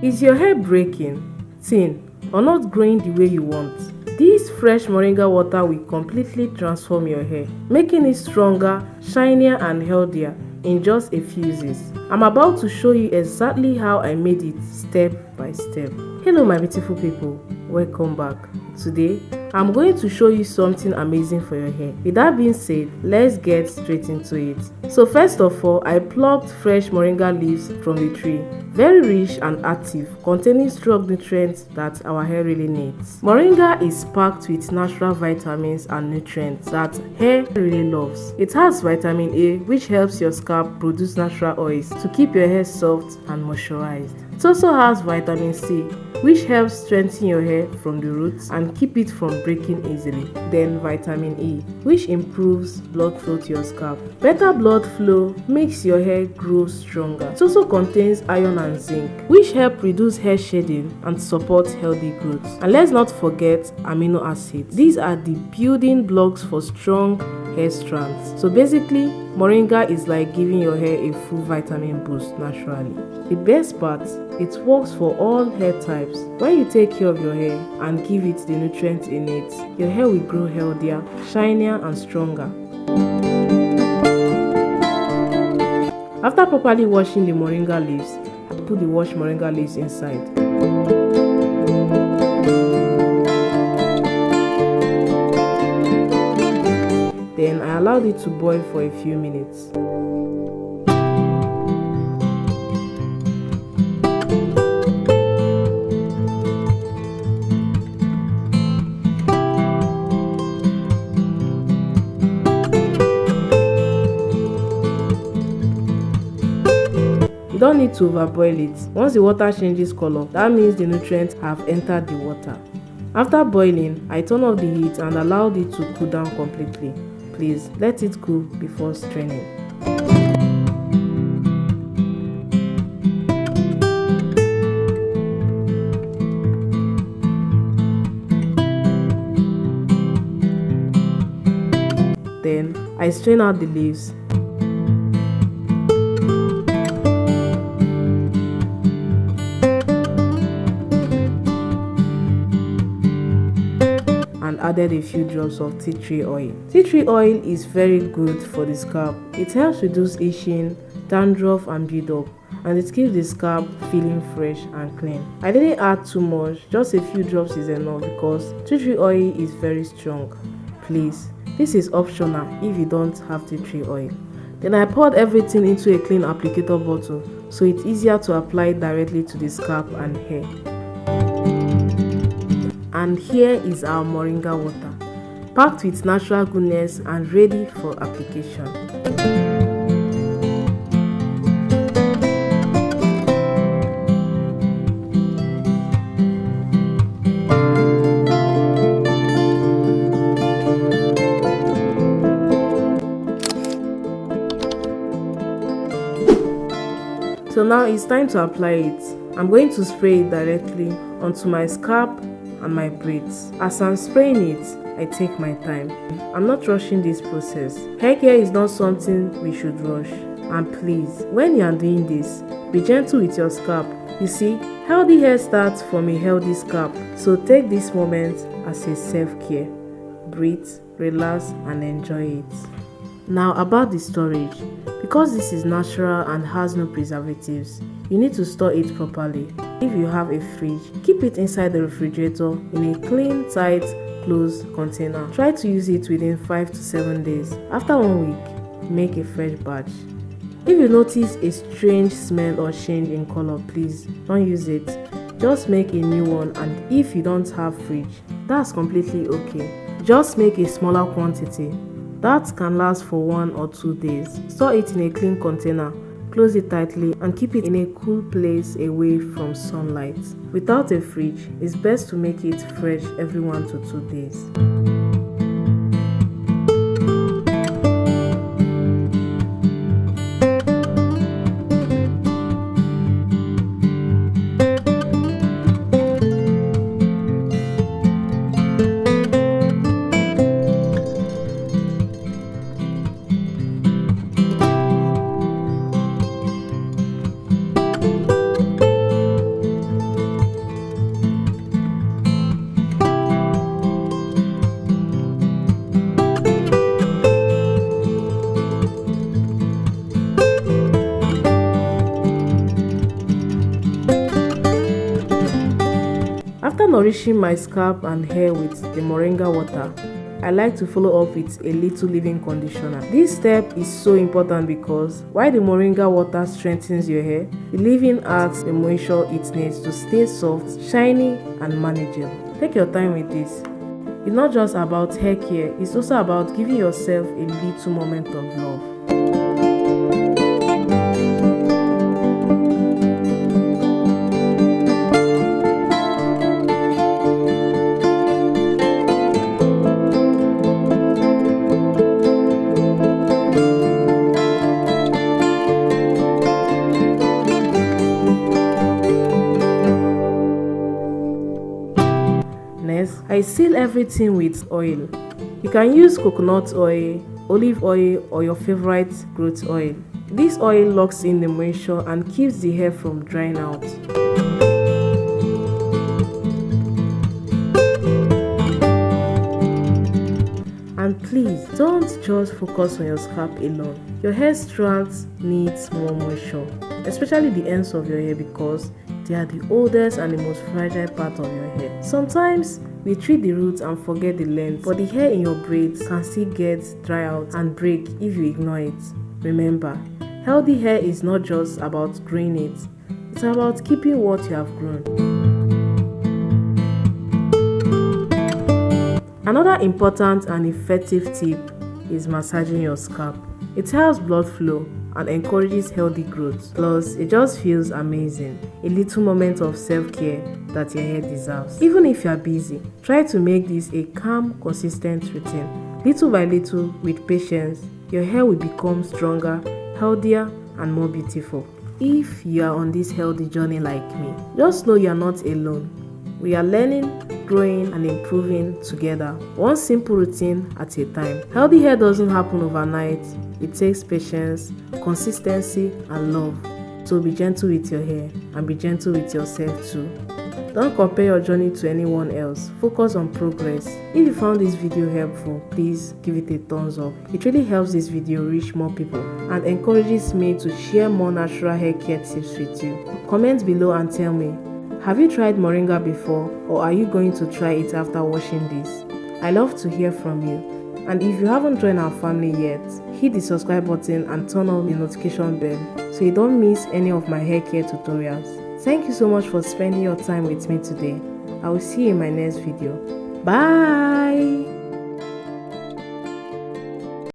Is your hair breaking, thin, or not growing the way you want? This fresh moringa water will completely transform your hair, making it stronger, shinier, and healthier in just a few uses. I'm about to show you exactly how I made it step by step. Hello my beautiful people, welcome back. Today, I'm going to show you something amazing for your hair. With that being said, let's get straight into it. So first of all, I plucked fresh moringa leaves from the tree. Very rich and active, containing strong nutrients that our hair really needs. Moringa is packed with natural vitamins and nutrients that hair really loves. It has vitamin A, which helps your scalp produce natural oils to keep your hair soft and moisturized. It also has vitamin C, which helps strengthen your hair from the roots and keep it from breaking easily. Then vitamin E, which improves blood flow to your scalp. Better blood flow makes your hair grow stronger. It also contains iron and zinc, which help reduce hair shedding and support healthy growth. And let's not forget amino acids. These are the building blocks for strong hair strands. So basically, moringa is like giving your hair a full vitamin boost naturally. The best part, it works for all hair types. When you take care of your hair and give it the nutrients in it, your hair will grow healthier, shinier, and stronger. After properly washing the moringa leaves, I put the washed moringa leaves inside. Then I allowed it to boil for a few minutes. You don't need to overboil it. Once the water changes color, that means the nutrients have entered the water. After boiling, I turn off the heat and allowed it to cool down completely. Please let it cool before straining. Then I strain out the leaves. And added a few drops of tea tree oil. Tea tree oil is very good for the scalp. It helps reduce itching, dandruff, and build-up, and it keeps the scalp feeling fresh and clean. I didn't add too much, just a few drops is enough because tea tree oil is very strong. Please, this is optional if you don't have tea tree oil. Then I poured everything into a clean applicator bottle so it's easier to apply it directly to the scalp and hair. And here is our moringa water, packed with natural goodness and ready for application. So now it's time to apply it. I'm going to spray it directly onto my scalp and my braids. As I'm spraying it, I take my time. I'm not rushing this process. Hair care is not something we should rush. And please, when you are doing this, be gentle with your scalp. You see, healthy hair starts from a healthy scalp. So take this moment as a self-care. Breathe, relax, and enjoy it. Now about the storage. Because this is natural and has no preservatives, you need to store it properly. If you have a fridge, keep it inside the refrigerator in a clean, tight, closed container. Try to use it within 5 to 7 days. After 1 week, make a fresh batch. If you notice a strange smell or change in color, please don't use it. Just make a new one, and if you don't have fridge, that's completely okay. Just make a smaller quantity. That can last for 1 or 2 days. Store it in a clean container, close it tightly, and keep it in a cool place away from sunlight. Without a fridge, it's best to make it fresh every 1 to 2 days. After nourishing my scalp and hair with the moringa water, I like to follow up with a little leave-in conditioner. This step is so important because while the moringa water strengthens your hair, the leave-in adds the moisture it needs to stay soft, shiny and manageable. Take your time with this. It's not just about hair care, it's also about giving yourself a little moment of love. Next, I seal everything with oil. You can use coconut oil, olive oil or your favorite growth oil. This oil locks in the moisture and keeps the hair from drying out. And please, don't just focus on your scalp alone. Your hair strands needs more moisture, especially the ends of your hair because they are the oldest and the most fragile part of your hair. Sometimes we treat the roots and forget the length, but the hair in your braids can still get dry out and break if you ignore it. Remember, healthy hair is not just about growing it, it's about keeping what you have grown. Another important and effective tip is massaging your scalp. It helps blood flow and encourages healthy growth. Plus, it just feels amazing. A little moment of self-care that your hair deserves. Even if you are busy, try to make this a calm, consistent routine. Little by little, with patience, your hair will become stronger, healthier, and more beautiful. If you are on this healthy journey like me, just know you are not alone. We are learning, growing, and improving together, one simple routine at a time. Healthy hair doesn't happen overnight. It takes patience, consistency, and love. So be gentle with your hair and be gentle with yourself too. Don't compare your journey to anyone else. Focus on progress. If you found this video helpful, please give it a thumbs up. It really helps this video reach more people and encourages me to share more natural hair care tips with you. Comment below and tell me, have you tried Moringa before, or are you going to try it after watching this? I love to hear from you. And if you haven't joined our family yet, hit the subscribe button and turn on the notification bell so you don't miss any of my hair care tutorials. Thank you so much for spending your time with me today. I will see you in my next video. Bye!